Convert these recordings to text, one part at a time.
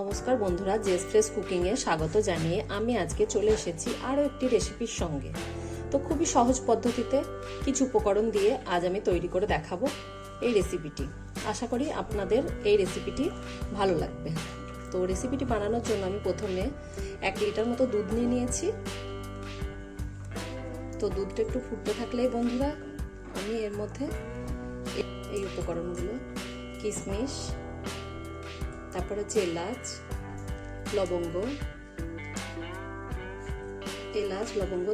নমস্কার বন্ধুরা, JS fresh কুকিংয়ে স্বাগত জানিয়ে আমি আজকে চলে এসেছি আরও একটি রেসিপির সঙ্গে। তো খুবই সহজ পদ্ধতিতে কিছু উপকরণ দিয়ে আজ আমি তৈরি করে দেখাবো এই রেসিপিটি। আশা করি আপনাদের এই রেসিপিটি ভালো লাগবে। তো রেসিপিটি বানানোর জন্য আমি প্রথমে 1 লিটার মতো দুধ নিয়ে নিয়েছি। তো দুধটা একটু ফুটতে থাকলেই বন্ধুরা আমি এর মধ্যে এই উপকরণগুলো, কিশমিশ, তারপরে হচ্ছে এলাচ, লবঙ্গ,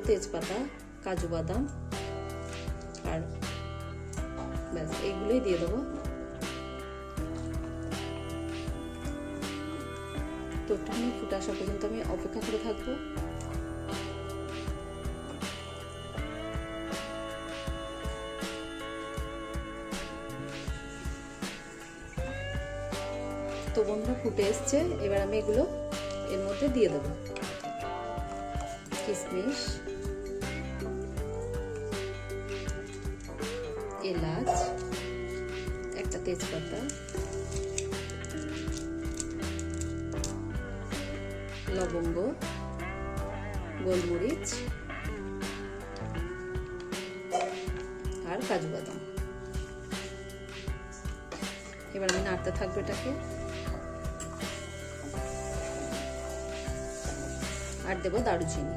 তেজপাতা, কাজু বাদাম আর ব্যাস এইগুলোই দিয়ে দেবো। তো একটুখানি ফুটে আসা পর্যন্ত আমি অপেক্ষা করে থাকবো। তো বন্ধুরা ফুটে এসছে, এবার আমি এগুলো এর মধ্যে দিয়ে দেব। কিশমিশ, এলাচ, একটা তেজপাতা, লবঙ্গ, গোলমরিচ আর কাজু বাদাম। এবার আমি নাড়তে থাকবো এটাকে। আর দেবো দারুচিনি,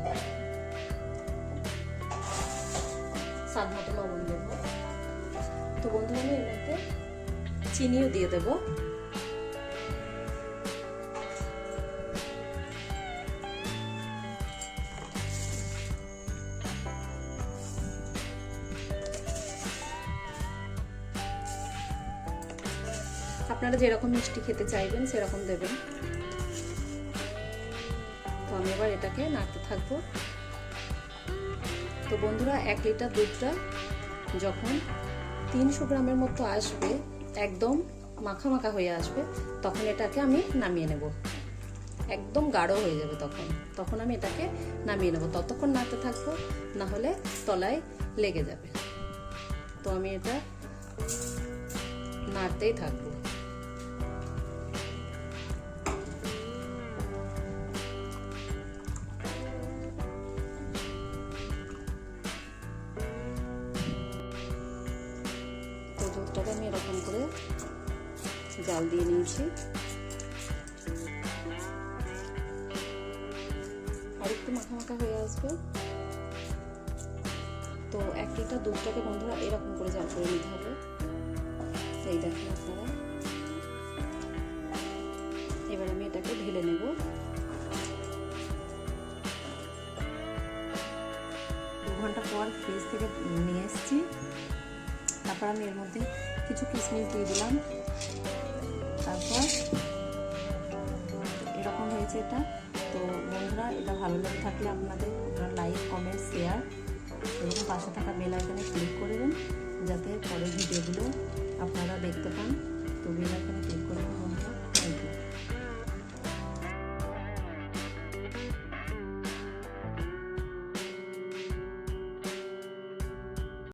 স্বাদ মতো লবণ দেবো। তো বন্ধুরা আমি এর মধ্যে চিনিও দিয়ে দেবো। আপনারা যেরকম মিষ্টি খেতে চাইবেন সেরকম দেবেন। তো আমি এবার এটাকে নাড়তে থাকবো। তো বন্ধুরা 1 লিটার দুধটা যখন 300 গ্রামের মতো আসবে, একদম মাখা মাখা হয়ে আসবে, তখন এটাকে আমি নামিয়ে নেব। একদম গাঢ় হয়ে যাবে তখন আমি এটাকে নামিয়ে নেব। ততক্ষণ নাড়তে থাকবো, না হলে তলায় লেগে যাবে। তো আমি এটা নাড়তেই থাকবো। দুধটাকে আমি এরকম করে জাল দিয়ে নিয়েছি। আর একটু মাখা মাখা হয়ে আসবে। তো 1 লিটার দুধটাকে বন্ধুরা এরকম করে জাল করে নিতে হবে। এই দেখেন আপনারা। এবার আমি এটাকে ঢেলে নেব। দু ঘন্টা পর ফ্রিজ থেকে নিয়ে এসেছি। তারপর আমি এর মধ্যে কিছু কিশমিশ দিয়ে দিলাম। তারপর এরকম হয়েছে এটা। তো বন্ধুরা এটা ভালো লেগে থাকলে আপনারা লাইক, কমেন্ট, শেয়ার এবং পাশে থাকা বেল আইকনে ক্লিক করে দেন, যাতে পরের ভিডিওগুলো আপনারা দেখতে পান। তো বেল